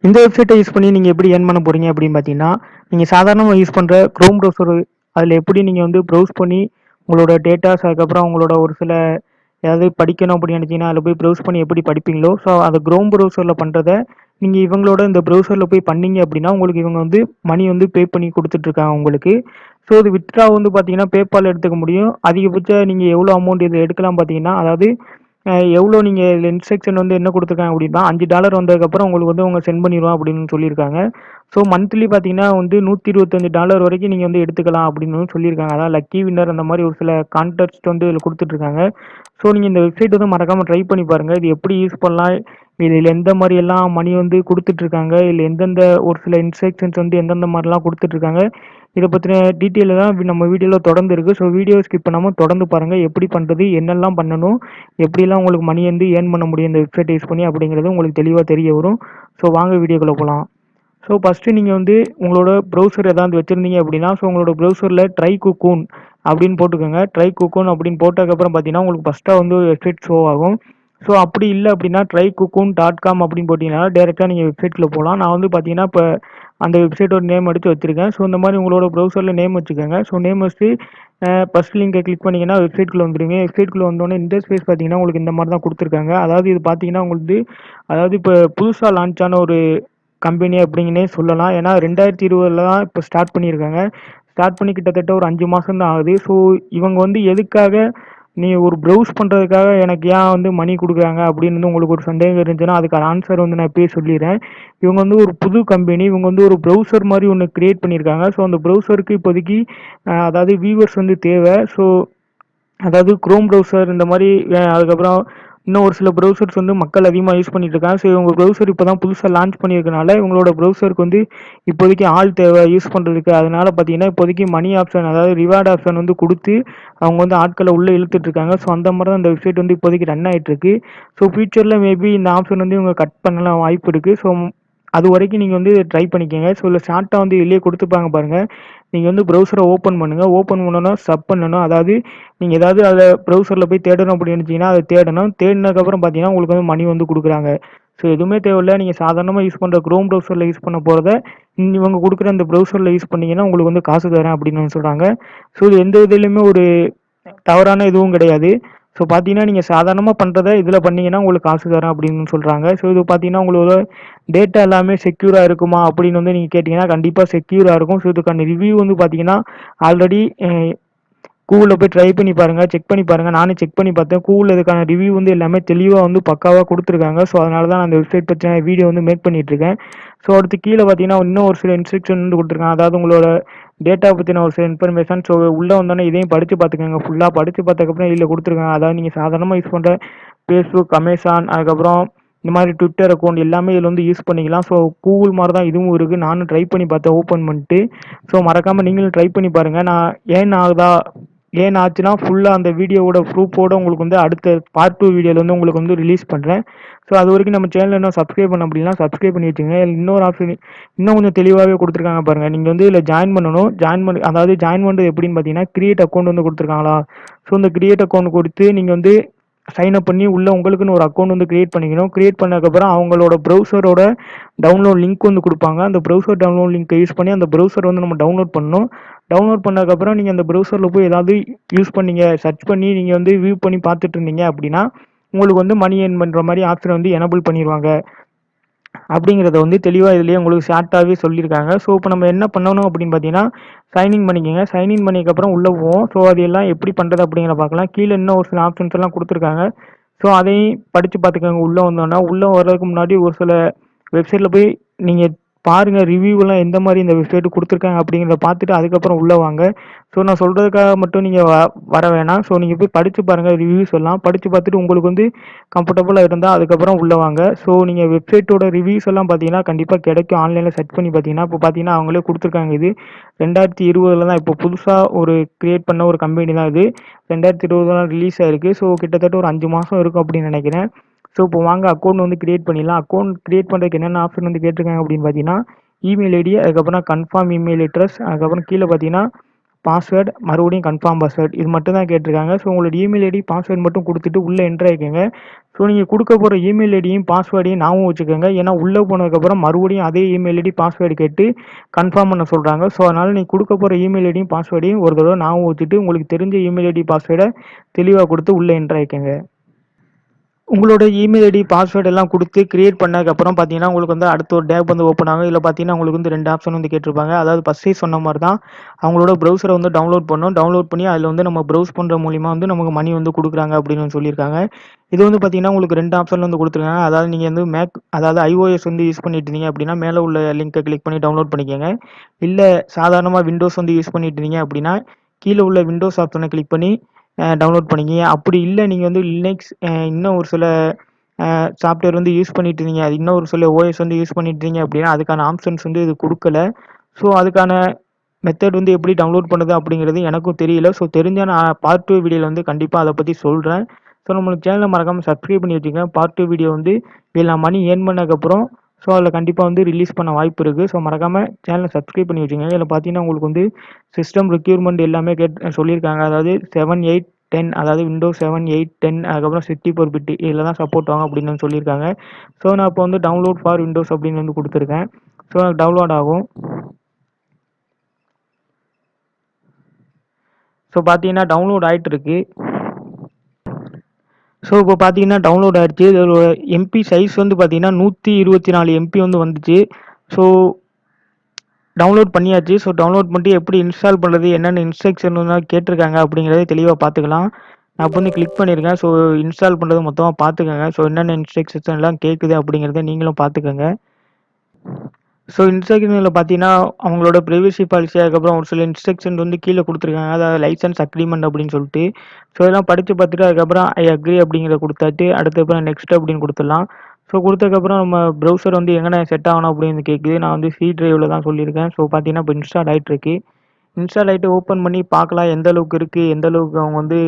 இந்த வெப்சைட்டை யூஸ் பண்ணி நீங்கள் எப்படி ஏர்ன் பண்ண போகிறீங்க அப்படின்னு பார்த்தீங்கன்னா, நீங்கள் சாதாரணமாக யூஸ் பண்ணுற க்ரோம் ப்ரௌசர் அதில் எப்படி நீங்கள் வந்து ப்ரௌஸ் பண்ணி உங்களோட டேட்டாஸ் அதுக்கப்புறம் உங்களோட ஒரு சில ஏதாவது படிக்கணும் அப்படின்னு நினச்சிங்கன்னா அதில் போய் ப்ரௌஸ் பண்ணி எப்படி படிப்பீங்களோ, ஸோ அதை க்ரோம் ப்ரௌசரில் பண்ணுறத நீங்கள் இவங்களோட இந்த ப்ரௌசரில் போய் பண்ணீங்க அப்படின்னா உங்களுக்கு இவங்க வந்து மணி வந்து பே பண்ணி கொடுத்துட்ருக்காங்க உங்களுக்கு. ஸோ இது வித்ட்ரா வந்து பார்த்தீங்கன்னா பேபால் எடுத்துக்க முடியும். அதிகபட்சம் நீங்கள் எவ்வளோ அமௌண்ட் இதில் எடுக்கலாம் பார்த்தீங்கன்னா, அதாவது எவ்வளோ நீங்கள் இதில் இன்ஸ்ட்ரக்ஷன் வந்து என்ன கொடுத்துருக்காங்க அப்படின்னா $5 வந்ததுக்கப்புறம் உங்களுக்கு வந்து அவங்க சென்ட் பண்ணிடுவோம் அப்படின்னு சொல்லியிருக்காங்க. ஸோ மந்த்லி பார்த்தீங்கன்னா வந்து $125 வரைக்கும் நீங்கள் வந்து எடுத்துக்கலாம் அப்படின்னு சொல்லியிருக்காங்க. அதான் லக்கி வின்னர் அந்த மாதிரி ஒரு சில கான்டெஸ்ட் வந்து இதில் கொடுத்துட்ருக்காங்க. ஸோ நீங்கள் இந்த வெப்சைட் வந்து மறக்காமல் ட்ரை பண்ணி பாருங்கள். இது எப்படி யூஸ் பண்ணலாம், இதில் எந்த மாதிரி எல்லாம் மணி வந்து கொடுத்துட்ருக்காங்க, இதில் எந்தெந்த ஒரு சில இன்ஸ்ட்ரக்ஷன்ஸ் வந்து எந்தெந்த மாதிரிலாம் கொடுத்துட்ருக்காங்க, இதை பற்றின டீட்டெயில் தான் நம்ம வீடியோவில் தொடர்ந்து இருக்குது. ஸோ வீடியோ ஸ்கிப் பண்ணாமல் தொடர்ந்து பாருங்கள். எப்படி பண்ணுறது, என்னெல்லாம் பண்ணணும், எப்படிலாம் உங்களுக்கு மணி வந்து ஏர்ன் பண்ண முடியும் இந்த வெப்சைட் யூஸ் பண்ணி அப்படிங்கிறது உங்களுக்கு தெளிவாக தெரிய வரும். ஸோ வாங்க வீடியோக்குள்ளே போகலாம். ஸோ ஃபஸ்ட்டு நீங்கள் வந்து உங்களோட ப்ரௌசர் ஏதாவது வச்சுருந்தீங்க அப்படின்னா, ஸோ உங்களோட ப்ரௌசரில் ட்ரை குக்கூன் அப்படின்னு போட்டுக்கோங்க. ட்ரை குக்கூன் அப்படின்னு போட்டதுக்கப்புறம் பார்த்தீங்கன்னா உங்களுக்கு ஃபஸ்ட்டாக வந்து ஒரு வெப்சைட் ஷோ ஆகும். ஸோ அப்படி இல்லை அப்படின்னா trycocoon.com அப்படின்னு போட்டிங்கன்னா டேரெக்டாக நீங்கள் வெப்சைட்டில் போகலாம். நான் வந்து பார்த்தீங்கன்னா இப்போ அந்த வெப்சைட்டோட நேம் எடுத்து வச்சுருக்கேன். ஸோ இந்த மாதிரி உங்களோட ப்ரௌசரில் நேம் வச்சுக்கோங்க. ஸோ நேம் வச்சு ஃபஸ்ட் லிங்கை கிளிக் பண்ணிங்கன்னா வெப்சைட்குள்ளே வந்துடுங்க. வெப்சைட்குள்ளே வந்தோடனே இன்டர்ஃபேஸ் பார்த்தீங்கன்னா உங்களுக்கு இந்த மாதிரி தான் கொடுத்துருக்காங்க. அதாவது இது பார்த்தீங்கன்னா உங்களுக்கு அதாவது இப்போ புதுசாக லான்ச் ஆன ஒரு கம்பெனி அப்படிங்கன்னே சொல்லலாம். ஏன்னா 2020 தான் இப்போ ஸ்டார்ட் பண்ணியிருக்காங்க. ஸ்டார்ட் பண்ணி கிட்டத்தட்ட ஒரு 5 மாதம் தான் ஆகுது. ஸோ இவங்க வந்து எதுக்காக நீ ஒரு ப்ரௌஸ் பண்ணுறதுக்காக எனக்கு ஏன் வந்து மணி கொடுக்குறாங்க அப்படின்னு வந்து உங்களுக்கு ஒரு சந்தேகம் இருந்துச்சுன்னா அதுக்கான ஆன்சர் வந்து நான் இப்பயே சொல்லிடுறேன். இவங்க வந்து ஒரு புது கம்பெனி. இவங்க வந்து ஒரு ப்ரௌசர் மாதிரி ஒன்று கிரியேட் பண்ணியிருக்காங்க. ஸோ அந்த ப்ரௌசருக்கு இப்போதைக்கு அதாவது வியூவர்ஸ் வந்து தேவை. ஸோ அதாவது குரோம் ப்ரௌசர் இந்த மாதிரி அதுக்கப்புறம் இன்னும் ஒரு சில ப்ரௌசர்ஸ் வந்து மக்கள் அதிகமாக யூஸ் பண்ணிட்டு இருக்காங்க. ஸோ இவங்க ப்ரௌசர் இப்போ தான் புதுசாக லான்ச் பண்ணியிருக்கனால இவங்களோட ப்ரௌசருக்கு வந்து இப்போதைக்கு ஆள் தேவை யூஸ் பண்ணுறதுக்கு. அதனால பார்த்தீங்கன்னா இப்போதைக்கு மணி ஆப்ஷன் அதாவது ரிவார்ட் ஆப்ஷன் வந்து கொடுத்து அவங்க வந்து ஆட்களை உள்ளே இழுத்துட்டு இருக்காங்க. ஸோ அந்த மாதிரி தான் இந்த வெப்சைட் வந்து இப்போதைக்கு ரன் ஆகிட்டு இருக்கு. ஸோ ஃபியூச்சரில் மேபி இந்த ஆப்ஷன் வந்து இவங்க கட் பண்ணலாம் வாய்ப்பு இருக்குது. ஸோ அது வரைக்கும் நீங்கள் வந்து ட்ரை பண்ணிக்கோங்க. ஸோ இல்லை ஷார்ட்டாக வந்து வெளியே கொடுத்துப்பாங்க பாருங்கள். நீங்கள் வந்து ப்ரௌசரை ஓப்பன் பண்ணுங்கள். ஓப்பன் பண்ணணும் சப் பண்ணணும். அதாவது நீங்கள் ஏதாவது அதில் ப்ரௌசரில் போய் தேடணும் அப்படின்னு நினச்சிங்கன்னா அதை தேடணும். தேடினதுக்கப்புறம் பார்த்தீங்கன்னா உங்களுக்கு வந்து மணி வந்து கொடுக்குறாங்க. ஸோ எதுவுமே தேவையில்லை. நீங்கள் சாதாரணமாக யூஸ் பண்ணுற குரோம் ப்ரௌசரில் யூஸ் பண்ண போகிறத இவங்க கொடுக்குற அந்த ப்ரௌசரில் யூஸ் பண்ணிங்கன்னா உங்களுக்கு வந்து காசு தரேன் அப்படின்னு சொல்கிறாங்க. ஸோ இது எந்த இதுலேயுமே ஒரு தவறான எதுவும் கிடையாது. ஸோ பார்த்தீங்கன்னா நீங்கள் சாதாரணமாக பண்ணுறத இதில் பண்ணீங்கன்னா உங்களுக்கு காசு தரேன் அப்படின்னு சொல்கிறாங்க. ஸோ இது பார்த்தீங்கன்னா உங்களோட டேட்டா எல்லாமே செக்யூராக இருக்குமா அப்படின்னு வந்து நீங்கள் கேட்டிங்கன்னா கண்டிப்பாக செக்யூராக இருக்கும். ஸோ இதுக்கான ரிவ்யூ வந்து பார்த்தீங்கன்னா ஆல்ரெடி கூகுளில் போய் ட்ரை பண்ணி பாருங்கள், செக் பண்ணி பாருங்கள். நானே செக் பண்ணி பார்த்தேன். கூகுளில் இதுக்கான ரிவ்யூ வந்து எல்லாமே தெளிவாக வந்து பக்காவாக கொடுத்துருக்காங்க. ஸோ அதனால தான் நான் அந்த வெப்சைட் பற்றின வீடியோ வந்து மேக் பண்ணிகிட்ருக்கேன். ஸோ அடுத்து கீழே பார்த்தீங்கன்னா இன்னும் ஒரு சில இன்ஸ்ட்ரக்ஷன் வந்து கொடுத்துருக்காங்க. அதாவது உங்களோட டேட்டா பற்றின ஒரு சில இன்ஃபர்மேஷன். ஸோ உள்ளே வந்தோடனே இதையும் படித்து பார்த்துக்கோங்க. ஃபுல்லாக படித்து பார்த்ததுக்கப்புறம் இதில் கொடுத்துருக்காங்க. அதாவது நீங்கள் சாதாரணமாக யூஸ் பண்ணுற ஃபேஸ்புக், அமேசான், அதுக்கப்புறம் இந்த மாதிரி ட்விட்டர் அக்கௌண்ட் எல்லாமே இதில் வந்து யூஸ் பண்ணிக்கலாம். ஸோ கூகுள் மாதிரி தான் இதுவும் இருக்குது. நானும் ட்ரை பண்ணி பார்த்தேன் ஓப்பன் பண்ணிட்டு. ஸோ மறக்காமல் நீங்களும் ட்ரை பண்ணி பாருங்கள். நான் ஏன் ஆகுதா ஏன் ஆச்சுன்னா ஃபுல்லாக அந்த வீடியோவோட ப்ரூஃபோட உங்களுக்கு வந்து அடுத்த பார்ட் 2 வீடியோவில் வந்து உங்களுக்கு வந்து ரிலீஸ் பண்ணுறேன். ஸோ அது வரைக்கும் நம்ம சேனல் இன்னும் சப்ஸ்கிரைப் பண்ண அப்படின்னா சப்ஸ்கிரைப் பண்ணி வச்சுங்க. இன்னொரு ஆப்ஷன் இன்னும் கொஞ்சம் தெளிவாகவே கொடுத்துருக்காங்க பாருங்கள். நீங்கள் வந்து இதில் ஜாயின் பண்ணணும். அதாவது ஜாயின் பண்ணுறது எப்படின்னு பார்த்தீங்கன்னா கிரியேட் அக்கௌண்ட் வந்து கொடுத்துருக்காங்களா. ஸோ இந்த கிரியேட் அக்கௌண்ட் கொடுத்து நீங்கள் வந்து சைன் அப் பண்ணி உள்ள உங்களுக்குன்னு ஒரு அக்கௌண்ட் வந்து கிரியேட் பண்ணிக்கணும். கிரியேட் பண்ணதுக்கப்புறம் அவங்களோட ப்ரௌசரோட டவுன்லோட் லிங்க் வந்து கொடுப்பாங்க. அந்த ப்ரௌசர் டவுன்லோட் லிங்க்கை யூஸ் பண்ணி அந்த ப்ரௌசர் வந்து நம்ம டவுன்லோட் பண்ணணும். டவுன்லோட் பண்ணதுக்கப்புறம் நீங்கள் அந்த ப்ரௌசரில் போய் ஏதாவது யூஸ் பண்ணீங்க சர்ச் பண்ணி நீங்கள் வந்து வியூ பண்ணி பார்த்துட்டு இருந்தீங்க அப்படின்னா உங்களுக்கு வந்து மணி ஏர்ன் பண்ணுற மாதிரி ஆப்ஷன் வந்து எனபிள் பண்ணிடுவாங்க அப்படிங்கிறத வந்து தெளிவாக இதுலேயே உங்களுக்கு ஷார்ட்டாகவே சொல்லியிருக்காங்க. ஸோ இப்போ நம்ம என்ன பண்ணணும் அப்படின்னு பார்த்தீங்கன்னா சைன்இன் பண்ணிக்கோங்க. சைன்இன் பண்ணிக்கப்புறம் உள்ளே போவோம். ஸோ அது எல்லாம் எப்படி பண்ணுறது அப்படிங்கிற பார்க்கலாம். கீழே இன்னும் ஒரு சில ஆப்ஷன்ஸ் எல்லாம் கொடுத்துருக்காங்க. ஸோ அதையும் படித்து பார்த்துக்கோங்க. உள்ளே வந்தோன்னா உள்ளே வர்றதுக்கு முன்னாடி ஒரு சில வெப்சைட்டில் போய் நீங்கள் பாருங்கள் ரிவ்யூவெல்லாம் எந்த மாதிரி இந்த வெப்சைட்டு கொடுத்துருக்காங்க அப்படிங்கிறத பார்த்துட்டு அதுக்கப்புறம் உள்ளே வாங்க. ஸோ நான் சொல்கிறதுக்காக மட்டும் நீங்கள் வர வேணாம். ஸோ நீங்கள் போய் படித்து பாருங்கள் ரிவ்யூஸ் எல்லாம். படித்து பார்த்துட்டு உங்களுக்கு வந்து கம்ஃபர்டபுளாக இருந்தால் அதுக்கப்புறம் உள்ளே வாங்க. ஸோ நீங்கள் வெப்சைட்டோட ரிவ்யூஸ் எல்லாம் பார்த்தீங்கன்னா கண்டிப்பாக கிடைக்கும். ஆன்லைனில் சர்ச் பண்ணி பார்த்தீங்கன்னா இப்போ பார்த்தீங்கன்னா அவங்களே கொடுத்துருக்காங்க. இது 2020 தான் இப்போ புதுசாக ஒரு கிரியேட் பண்ண ஒரு கம்பெனி தான் இது. 2020 தான் ரிலீஸ் ஆயிருக்கு. ஸோ கிட்டத்தட்ட ஒரு 5 மாதம் இருக்கும் அப்படின்னு நினைக்கிறேன். ஸோ இப்போ வாங்க அக்கௌண்ட் வந்து கிரியேட் பண்ணிடலாம். அக்கௌண்ட் கிரியேட் பண்ணுறதுக்கு என்னென்ன ஆப்ஷன் வந்து கேட்டிருக்காங்க அப்படின்னு பார்த்தீங்கன்னா இமெயில் ஐடி, அதுக்கப்புறம் கன்ஃபார்ம் இமெயில் அட்ரஸ், அதுக்கப்புறம் கீழே பார்த்தீங்கன்னா பாஸ்வேர்ட், மறுபடியும் கன்ஃபார்ம் பாஸ்வேர்ட் இது மட்டும் தான் கேட்டிருக்காங்க. ஸோ உங்களோட இமெயில் ஐடி, பாஸ்வேர்ட் மட்டும் குடுத்துட்டு உள்ள என்டர் ஆயிக்கங்க. ஸோ நீங்க குடுக்க போற இமெயில் ஐடியும், பாஸ்வேர்டையும் ஞாபகம் வச்சுக்கோங்க. ஏன்னா உள்ள போனதுக்கப்புறம் மறுபடியும் அதே இமெயில் ஐடி, பாஸ்வேர்டு கேட்டு கன்ஃபார்ம் பண்ண சொல்றாங்க. ஸோ அதனால நீங்க குடுக்க போற இமெயில் ஐடியும், பாஸ்வேர்டையும் ஒரு தடவ ஞாபகம் வச்சுட்டு உங்களுக்கு தெரிஞ்ச இமெயில் ஐடி, பாஸ்வேர்ட தெளிவா குடுத்து உள்ள என்டர் ஆயிக்கங்க. உங்களோட இமெயில் ஐடி, பாஸ்வேர்ட் எல்லாம் குடுத்து கிரியேட் பண்ணதுக்கப்புறம் பார்த்தீங்கன்னா, உங்களுக்கு வந்து அடுத்த ஒரு டேப் வந்து ஓப்பன் ஆகும். இதுல பார்த்தீங்கன்னா, உங்களுக்கு வந்து 2 ஆப்ஷன் வந்து கேட்டிருப்பாங்க. அதாவது ஃபர்ஸ்ட்டே சொன்ன மாரி தான் அவங்களோட ப்ரௌசர வந்து டவுன்லோட் பண்ணணும். டவுன்லோட் பண்ணி அதில வந்து நம்ம ப்ரௌஸ் பண்ற மூலியமா வந்து நமக்கு மணி வந்து குடுக்குறாங்க அப்படின்னு வந்து சொல்லியிருக்காங்க. இது வந்து பார்த்தீங்கன்னா, உங்களுக்கு 2 ஆப்ஷன்ல வந்து குடுத்துருக்காங்க. அதாவது நீங்க வந்து அதாவது iOS வந்து யூஸ் பண்ணிட்டு இருந்தீங்க அப்படின்னா, மேல உள்ள லிங்க்க கிளிக் பண்ணி டவுன்லோட் பண்ணிக்கங்க. இல்ல சாதாரணமா விண்டோஸ் வந்து யூஸ் பண்ணிட்டு இருந்தீங்க அப்படின்னா, கீழ உள்ள விண்டோஸ் ஆப்ஷன கிளிக் பண்ணி டவுன்லோட் பண்ணிக்கங்க. அப்படி இல்ல நீங்க வந்து லினக்ஸ் இன்னும் ஒரு சில சாஃப்ட்வேர் வந்து யூஸ் பண்ணிட்டு இருந்தீங்க. அது இன்னும் ஒரு சில ஓஎஸ் வந்து யூஸ் பண்ணிட்டு இருந்தீங்க அப்படின்னா, அதுக்கான ஆப்ஷன்ஸ் வந்து இது குடுக்கல. ஸோ அதுக்கான மெத்தட் வந்து எப்படி டவுன்லோட் பண்ணுது அப்படிங்கிறது எனக்கும் தெரியல. ஸோ தெரிஞ்சா நான் பார்ட் 2 வீடியோல வந்து கண்டிப்பா அத பத்தி சொல்றேன். ஸோ நம்ம சேனல மறக்காம சப்ஸ்கிரைப் பண்ணி வச்சுக்கங்க. பார்ட் 2 வீடியோ வந்து இதில நான் மணி ஏர்ன் பண்ணதுக்கப்புறம் ஸோ அதில கண்டிப்பா வந்து ரிலீஸ் பண்ண வாய்ப்பு இருக்கு. ஸோ மறக்காம சேனல சப்ஸ்கிரைப் பண்ணி வச்சுக்கங்க. இதில பார்த்தீங்கன்னா, உங்களுக்கு வந்து சிஸ்டம் ரெக்யூர்மென்ட் எல்லாமே சொல்லியிருக்காங்க. அதாவது 7, 8, 10 அதாவது விண்டோஸ் 7, 8, 10 அதுக்கப்புறம் 64 பிட் இதில தான் சப்போர்ட் ஆகும் அப்படின்னு வந்து சொல்லியிருக்காங்க. ஸோ நான் இப்போ வந்து டவுன்லோட் ஃபார் விண்டோஸ் அப்படின்னு வந்து குடுத்துருக்கேன். ஸோ டவுன்லோட் ஆகும். ஸோ பார்த்தீங்கன்னா, டவுன்லோட் ஆயிட்டு இருக்கு. ஸோ இப்போ பார்த்தீங்கன்னா, டவுன்லோட் ஆயிடுச்சு. இதோட எம்பி சைஸ் வந்து பார்த்தீங்கன்னா, 124 எம்பி வந்து வந்துச்சு. ஸோ டவுன்லோட் பண்ணியாச்சு. ஸோ டவுன்லோட் பண்ணிட்டு எப்படி இன்ஸ்டால் பண்றது? என்னென்ன இன்ஸ்ட்ரக்ஷன்லாம் கேட்டிருக்காங்க அப்படிங்கிறத தெளிவா பார்த்துக்கலாம். நான் இப்போ வந்து கிளிக் பண்ணியிருக்கேன். ஸோ இன்ஸ்டால் பண்றது மொத்தமா பார்த்துக்கங்க. ஸோ என்னென்ன இன்ஸ்ட்ரக்ஷன்லாம் கேட்குது அப்படிங்கிறத நீங்களும் பார்த்துக்கங்க. ஸோ இன்ஸ்ட்ரக்ஷன்ல பார்த்தீங்கன்னா, அவங்களோட பிரைவசி பாலிசி அதுக்கப்புறம் ஒரு சில இன்ஸ்ட்ரக்ஷன் வந்து கீழ குடுத்துருக்காங்க. அதாவது லைசென்ஸ் அக்ரீமெண்ட் அப்படின்னு சொல்லிட்டு. ஸோ இதெல்லாம் படிச்சு பார்த்துட்டு அதுக்கப்புறம் ஐ அக்ரி அப்படிங்கிறத குடுத்தாச்சு. அடுத்து அப்புறம் நெக்ஸ்ட் அப்படின்னு குடுத்துடலாம். ஸோ குடுத்ததுக்கப்புறம் நம்ம ப்ரௌசர் வந்து எங்கன செட் ஆகணும் அப்படின்னு கேட்குது. நான் வந்து சி டிரைவ்ல தான் சொல்லியிருக்கேன். ஸோ பார்த்தீங்கன்னா, இப்போ இன்ஸ்டால் ஆயிட்டு இருக்கு. இன்ஸ்டால் ஆயிட்டு ஓப்பன் பண்ணி பார்க்கலாம் எந்த அளவுக்கு இருக்கு, எந்த அளவுக்கு அவங்க வந்து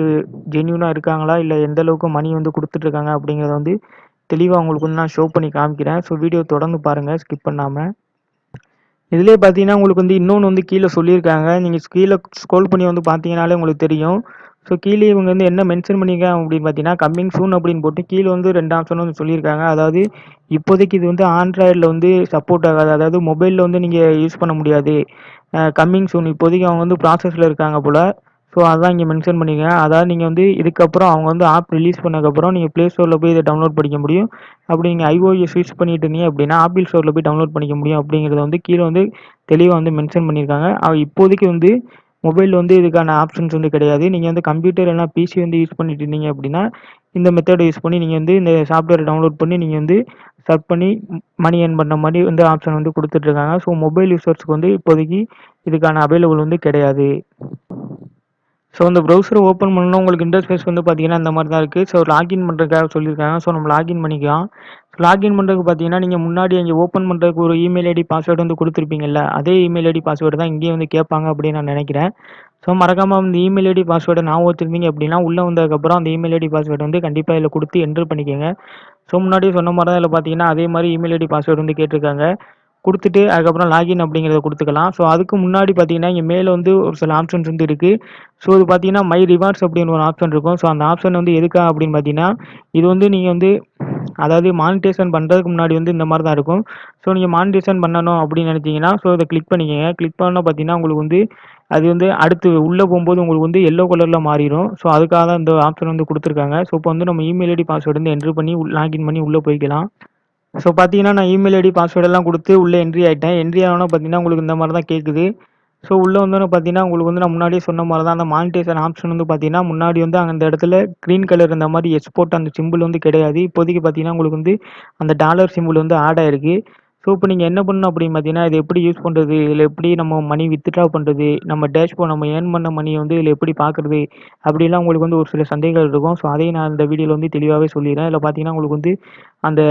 ஜென்யூனா இருக்காங்களா, இல்ல எந்த அளவுக்கு மணி வந்து குடுத்துட்டு இருக்காங்க அப்படிங்கிறத வந்து தெளிவா உங்களுக்கு வந்து நான் ஷோ பண்ணி காமிக்கிறேன். ஸோ வீடியோ தொடர்ந்து பாருங்க ஸ்கிப் பண்ணாம. இதிலேயே பார்த்தீங்கன்னா, உங்களுக்கு வந்து இன்னொன்னு வந்து கீழ சொல்லியிருக்காங்க. நீங்க கீழ ஸ்க்ரோல் பண்ணி வந்து பார்த்தீங்கனாலே உங்களுக்கு தெரியும். ஸோ கீழயே இவங்க வந்து என்ன மென்ஷன் பண்ணியிருக்காங்க அப்படின்னு பார்த்தீங்கன்னா, கம்மிங் சூன் அப்படின்னு போட்டு கீழ வந்து 2 ஆப்ஷன் வந்து சொல்லியிருக்காங்க. அதாவது இப்போதைக்கு இது வந்து ஆண்ட்ராய்டுல வந்து சப்போர்ட் ஆகாது. அதாவது மொபைல்ல வந்து நீங்க யூஸ் பண்ண முடியாது. கம்மிங் சூன் இப்போதைக்கு அவங்க வந்து ப்ராசஸ்ல இருக்காங்க போல. ஸோ அதான் இங்க மென்ஷன் பண்ணியிருக்காங்க. அதாவது நீங்க வந்து இதுக்கப்புறம் அவங்க வந்து ஆப் ரிலீஸ் பண்ணதுக்கப்புறம் நீங்க Play Storeல போய் இத டவுன்லோட் பண்ணிக்க முடியும். அப்படி நீங்க iOS யூஸ் பண்ணிட்டு இருந்தீங்க அப்படின்னா, ஆப்பிள் ஸ்டோர்ல போய் டவுன்லோட் பண்ணிக்க முடியும் அப்படிங்கிறத வந்து கீழ வந்து தெளிவா வந்து மென்ஷன் பண்ணியிருக்காங்க. இப்போதைக்கு வந்து மொபைல்ல வந்து இதுக்கான ஆப்ஷன்ஸ் வந்து கிடையாது. நீங்க வந்து கம்ப்யூட்டர் இல்லனா பிசி வந்து யூஸ் பண்ணிட்டு இருந்தீங்க அப்படின்னா, இந்த மெத்தட யூஸ் பண்ணி நீங்க வந்து இந்த சாஃப்ட்வேர டவுன்லோட் பண்ணி நீங்க வந்து சர்ச் பண்ணி மணி ஏர்ன் பண்ண மாரி வந்து ஆப்ஷன் வந்து குடுத்துட்டு இருக்காங்க. ஸோ மொபைல் யூசர்ஸ்க்கு வந்து இப்போதைக்கு இதுக்கான அவைலபிள் வந்து கிடையாது. ஸோ இந்த ப்ரௌசர ஓப்பன் பண்ணணும்னா உங்களுக்கு இன்டர்ஃபேஸ் வந்து பார்த்தீங்கன்னா, இந்த மாரி தான் இருக்கு. ஸோ லாகின் பண்றதுக்காக சொல்லியிருக்காங்க. ஸோ நம்ம லாகின் பண்ணிக்கலாம். லாகின் பண்றதுக்கு பார்த்தீங்கன்னா, நீங்க முன்னாடி அங்கே ஓப்பன் பண்றதுக்கு ஒரு இமெயில் ஐடி, பாஸ்வேர்ட் வந்து குடுத்துருப்பீங்கல்ல, அதே இமெயில் ஐடி, பாஸ்வேர்டு தான் இங்கேயும் வந்து கேட்பாங்க அப்படின்னு நான் நெனைக்கிறேன். ஸோ மறக்காம அந்த இமெயில் ஐடி, பாஸ்வேர்ட ஞாபகம் வச்சிருந்தீங்க அப்படின்னா, உள்ள வந்ததுக்கப்புறம் அந்த இமெயில் ஐடி, பாஸ்வேர்ட் வந்து கண்டிப்பா இதில குடுத்து என்டர் பண்ணிக்கங்க. ஸோ முன்னாடியே சொன்ன மாரி தான் இதில பார்த்தீங்கன்னா, அதே மாரி இமெயில் ஐடி, பாஸ்வேர்ட் வந்து கேட்டிருக்காங்க. குடுத்துட்டு அதுக்கப்புறம் லாகின் அப்படிங்கிறத குடுத்துக்கலாம். ஸோ அதுக்கு முன்னாடி பார்த்தீங்கன்னா, இங்க மேல வந்து ஒரு சில ஆப்ஷன்ஸ் வந்து இருக்கு. ஸோ இது பார்த்தீங்கன்னா, மை ரிவார்ட்ஸ் அப்படின்னு ஒரு ஆப்ஷன் இருக்கும். ஸோ அந்த ஆப்ஷன் வந்து எதுக்காக அப்படின்னு பார்த்தீங்கன்னா, இது வந்து நீங்க வந்து அதாவது மானிட்டைசேஷன் பண்றதுக்கு முன்னாடி வந்து இந்த மாரி தான் இருக்கும். ஸோ நீங்க மானிட்டைசேஷன் பண்ணணும் அப்படின்னு நினைச்சீங்கன்னா, ஸோ இத கிளிக் பண்ணிக்கங்க. கிளிக் பண்ணா பார்த்தீங்கன்னா, உங்களுக்கு வந்து அது வந்து அடுத்து உள்ள போம்போது உங்களுக்கு வந்து எல்லோ கலர்ல மாறிரும். ஸோ அதுக்காக தான் இந்த ஆப்ஷன் வந்து குடுத்துருக்காங்க. ஸோ இப்போ வந்து நம்ம இமெயில் ஐடி, பாஸ்வேர்ட் வந்து என்டர் பண்ணி லாகின் பண்ணி உள்ள போய்க்கலாம். ஸோ பார்த்தீங்கன்னா, நான் இமெயில் ஐடி, பாஸ்வேர்ட் எல்லாம் குடுத்து உள்ள என்ட்ரி ஆயிட்டேன். என்ட்ரி ஆனோனே பார்த்தீங்கன்னா, உங்களுக்கு இந்த மாரி தான் கேட்குது. ஸோ உள்ள வந்தோனே பார்த்தீங்கன்னா, உங்களுக்கு வந்து நான் முன்னாடியே சொன்ன மாரி தான் அந்த மானிட்டைசேஷன் ஆப்ஷன் வந்து பார்த்தீங்கன்னா, முன்னாடி வந்து அந்த இடத்துல கிரீன் கலர் இந்த மாரி எக்ஸ்போர்ட் அந்த சிம்பிள் வந்து கிடையாது. இப்போதைக்கு பார்த்தீங்கன்னா, உங்களுக்கு வந்து அந்த டாலர் சிம்பிள் வந்து ஆட் ஆயிருக்கு. ஸோ இப்போ நீங்க என்ன பண்ணணும் அப்படின்னு பார்த்தீங்கன்னா, இத எப்படி யூஸ் பண்றது? இதில எப்படி நம்ம மணி வித்ட்ரா பண்றது? நம்ம டேஷ்போர்ட் நம்ம ஏர்ன் பண்ண மணிய வந்து இதில எப்படி பார்க்குறது? அப்படிலாம் உங்களுக்கு வந்து ஒரு சில சந்தேகங்கள் இருக்கும். ஸோ அதையும் நான் இந்த வீடியோல வந்து தெளிவாவே சொல்லிர்றேன். இதில பார்த்தீங்கன்னா, உங்களுக்கு வந்து அந்த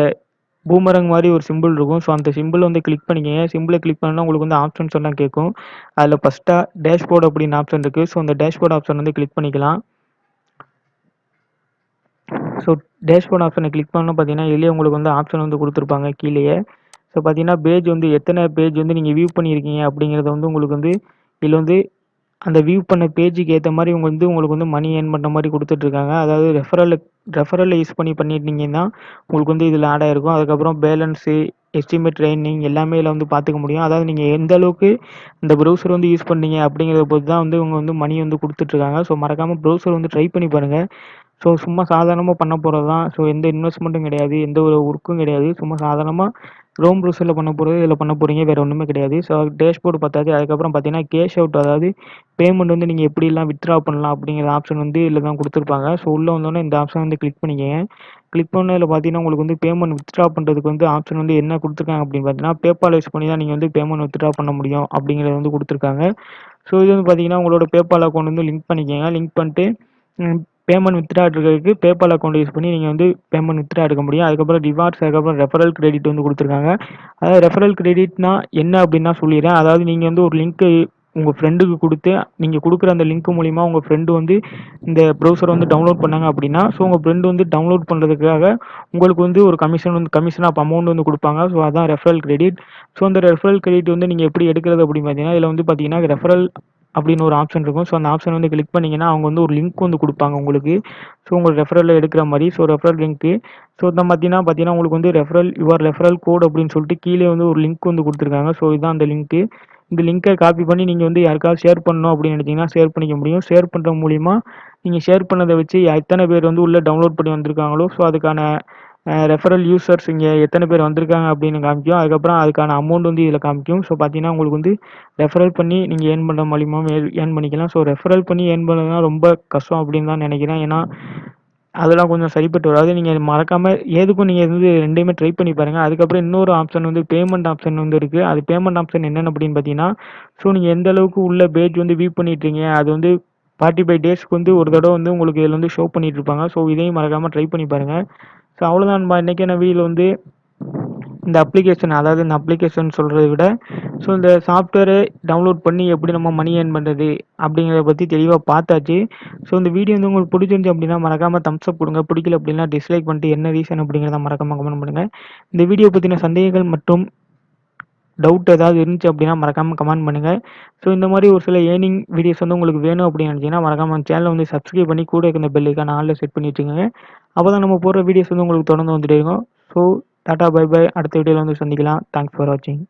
பூமரங் மாரி ஒரு சிம்பிள் இருக்கும். ஸோ அந்த சிம்பிள வந்து கிளிக் பண்ணிக்கங்க. சிம்பிள கிளிக் பண்ணா உங்களுக்கு வந்து ஆப்ஷன்ஸ் எல்லாம் கேட்கும். அதில ஃபர்ஸ்ட்டா டேஷ்போர்ட் அப்படின்னு ஆப்ஷன் இருக்கு. ஸோ அந்த டேஷ்போர்ட் ஆப்ஷன் வந்து கிளிக் பண்ணிக்கலாம். ஸோ டேஷ்போர்ட் ஆப்ஷன கிளிக் பண்ணோன பார்த்தீங்கன்னா, இதுலயே உங்களுக்கு வந்து ஆப்ஷன் வந்து குடுத்துருப்பாங்க கீழயே. ஸோ பார்த்தீங்கன்னா, பேஜ் வந்து எத்தன பேஜ் வந்து நீங்க வியூ பண்ணியிருக்கீங்க அப்படிங்கிறத வந்து உங்களுக்கு வந்து இதில வந்து அந்த வியூ பண்ண பேஜுக்கு ஏத்த மாரி இவங்க வந்து உங்களுக்கு வந்து மணி ஏர்ன் பண்ற மாரி குடுத்துட்ருக்காங்க. அதாவது ரெஃபரல யூஸ் பண்ணிட்டீங்கன்னா, உங்களுக்கு வந்து இதில ஆட் ஆயிருக்கும். அதுக்கப்புறம் பேலன்ஸு, எஸ்டிமேட் ட்ரெய்னிங் எல்லாமே இதில வந்து பார்த்துக்க முடியும். அதாவது நீங்க எந்த அளவுக்கு இந்த ப்ரௌசர் வந்து யூஸ் பண்ணீங்க அப்படிங்கிறத பொறுத்து தான் வந்து இவங்க வந்து மணி வந்து குடுத்துட்ருக்காங்க. ஸோ மறக்காம ப்ரௌசர் வந்து ட்ரை பண்ணி பாருங்க. ஸோ சும்மா சாதாரணமா பண்ண போறது தான். ஸோ எந்த இன்வெஸ்ட்மென்ட்டும் கிடையாது. எந்த ஒரு ஒர்க்கும் கிடையாது. சும்மா சாதாரணமா குரோம் ப்ரௌசர்ல பண்ண போறது, இதில பண்ண போறீங்க. வேற ஒண்ணுமே கிடையாது. ஸோ டேஷ்போர்ட் பார்த்தாச்சு. அதுக்கப்புறம் பார்த்தீங்கன்னா, கேஷ் அவுட் அதாவது பேமெண்ட் வந்து நீங்க எப்படிலாம் வித்ட்ரா பண்ணலாம் அப்படிங்கிற ஆப்ஷன் வந்து இதில தான் குடுத்துருப்பாங்க. ஸோ உள்ள வந்தோனே இந்த ஆப்ஷன் வந்து கிளிக் பண்ணிக்கங்க. கிளிக் பண்ணதுல பார்த்தீங்கன்னா, உங்களுக்கு வந்து பேமெண்ட் வித்ட்ரா பண்றதுக்கு வந்து ஆப்ஷன் வந்து என்ன குடுத்துருக்காங்க அப்படின்னு பார்த்தீங்கன்னா, PayPal யூஸ் பண்ணி தான் நீங்க வந்து பேமெண்ட் வித்ட்ரா பண்ண முடியும் அப்படிங்கிறத வந்து குடுத்துருக்காங்க. ஸோ இது வந்து பார்த்தீங்கன்னா, உங்களோட PayPal அக்கவுண்ட் வந்து லிங்க் பண்ணிக்கங்க. லிங்க் பண்ணிட்டு ம் பேமெண்ட் வித்ட்ரா எடுக்கிறதுக்கு PayPal அக்கவுண்ட் யூஸ் பண்ணி நீங்க வந்து பேமெண்ட் வித்ட்ரா எடுக்க முடியும். அதுக்கப்புறம் ரிவார்ட்ஸ், அதுக்கப்புறம் ரெஃபரல் கிரெடிட் வந்து குடுத்துருக்காங்க. அதாவது ரெஃபரல் கிரெடிட்னா என்ன அப்படின்னு நான் சொல்லிர்றேன். அதாவது நீங்க வந்து ஒரு லிங்க் உங்க ஃப்ரெண்டுக்கு குடுத்து, நீங்க குடுக்குற அந்த லிங்க் மூலியமா உங்க ஃப்ரெண்ட் வந்து இந்த ப்ரௌசர வந்து டவுன்லோட் பண்ணாங்க அப்படின்னா, ஸோ உங்க ஃப்ரெண்ட் வந்து டவுன்லோட் பண்றதுக்காக உங்களுக்கு வந்து ஒரு கமிஷன் ஆஃப் அமௌண்ட் வந்து குடுப்பாங்க. ஸோ அதான் ரெஃபரல் கிரெடிட். ஸோ அந்த ரெஃபரல் கிரெடிட் வந்து நீங்க எப்படி எடுக்கிறது அப்படின்னு பார்த்தீங்கன்னா, இதில வந்து பார்த்தீங்கன்னா, ரெஃபரல் அப்படின்னு ஒரு ஆப்ஷன் இருக்கும். ஸோ அந்த ஆப்ஷன் வந்து கிளிக் பண்ணீங்கன்னா, அவங்க வந்து ஒரு லிங்க் வந்து குடுப்பாங்க உங்களுக்கு. ஸோ உங்க ரெஃபரல்ல எடுக்கிற மாரி. So referral link. ஸோ இந்த பார்த்தீங்கன்னா உங்களுக்கு வந்து யுவர் ரெஃபரல் கோட் அப்படின்னு சொல்லிட்டு கீழே வந்து ஒரு லிங்க் வந்து குடுத்துருக்காங்க. ஸோ இதான் அந்த லிங்க்கு. இந்த லிங்க்க காப்பி பண்ணி நீங்க வந்து யாருக்காவது ஷேர் பண்ணணும் அப்படின்னு நினைச்சீங்கன்னா, ஷேர் பண்ணிக்க முடியும். ஷேர் பண்றது மூலியமா நீங்க ஷேர் பண்ணத வச்சு எத்தன பேர் வந்து உள்ள டவுன்லோட் பண்ணி வந்திருக்காங்களோ, ஸோ அதுக்கான ரெஃபரல் யூசர்ஸ் இங்க எத்தன பேர் வந்திருக்காங்க அப்படின்னு காமிக்கும். அதுக்கப்புறம் அதுக்கான அமௌண்ட் வந்து இதில காமிக்கும். ஸோ பார்த்தீங்கன்னா, உங்களுக்கு வந்து ரெஃபரல் பண்ணி நீங்க ஏர்ன் பண்ற மூலியமாவும் ஏர்ன் பண்ணிக்கலாம். ஸோ ரெஃபரல் பண்ணி ஏர்ன் பண்ணதுனா ரொம்ப கஷ்டம் அப்படின்னு தான் நினைக்கிறேன். ஏன்னா, அதெல்லாம் கொஞ்சம் சரிப்பட்டு வராது. நீங்க மறக்காம எதுக்கும் நீங்க வந்து 2யுமே ட்ரை பண்ணி பாருங்க. அதுக்கப்புறம் இன்னொரு ஆப்ஷன் வந்து பேமெண்ட் ஆப்ஷன் வந்து இருக்கு. அது பேமெண்ட் ஆப்ஷன் என்னென்ன அப்படின்னு பார்த்தீங்கன்னா, ஸோ நீங்க எந்த அளவுக்கு உள்ள பேஜ் வந்து வியூ பண்ணிட்டுருக்கீங்க, அது வந்து 45 டேஸ்க்கு வந்து ஒரு தடவ வந்து உங்களுக்கு இதில வந்து ஷோ பண்ணிட்டு இருப்பாங்க. ஸோ இதையும் மறக்காம ட்ரை பண்ணி பாருங்க. ஸோ அவ்வளோதான் நண்பா. இன்னைக்கான வீடியோல வந்து இந்த அப்ளிகேஷன் அதாவது இந்த அப்ளிகேஷன் சொல்றத விட, ஸோ இந்த சாஃப்ட்வேர டவுன்லோட் பண்ணி எப்படி நம்ம மணி ஏர்ன் பண்றது அப்படிங்கிறத பத்தி தெளிவா பார்த்தாச்சு. ஸோ இந்த வீடியோ வந்து உங்களுக்கு பிடிச்சிருந்துச்சு அப்படின்னா மறக்காம தம்ஸ் அப் குடுங்க. பிடிக்கல அப்படின்னா டிஸ்லைக் பண்ணிட்டு என்ன ரீசன் அப்படிங்கிறத மறக்காம கமெண்ட் பண்ணுங்க. இந்த வீடியோ பத்தின சந்தேகங்கள் மற்றும் டவுட் ஏதாவது இருந்துச்சு அப்படின்னா மறக்காம கமெண்ட் பண்ணுங்க. ஸோ இந்த மாரி ஒரு சில ஏர்னிங் வீடியோஸ் வந்து உங்களுக்கு வேணும் அப்படின்னு நினைச்சீங்கன்னா மறக்காம சேனல வந்து சப்ஸ்கிரைப் பண்ணி கூட இருக்க இந்த பெல் ஐகான ஆல்ல செட் பண்ணி வச்சுக்கோங்க. அப்பதான் நம்ம போடுற வீடியோஸ் வந்து உங்களுக்கு தொடர்ந்து வந்துட்டே இருக்கும். So tata bye bye. அடுத்த வீடியோல வந்து சந்திக்கலாம். தேங்க்ஸ் ஃபார் வாட்சிங்.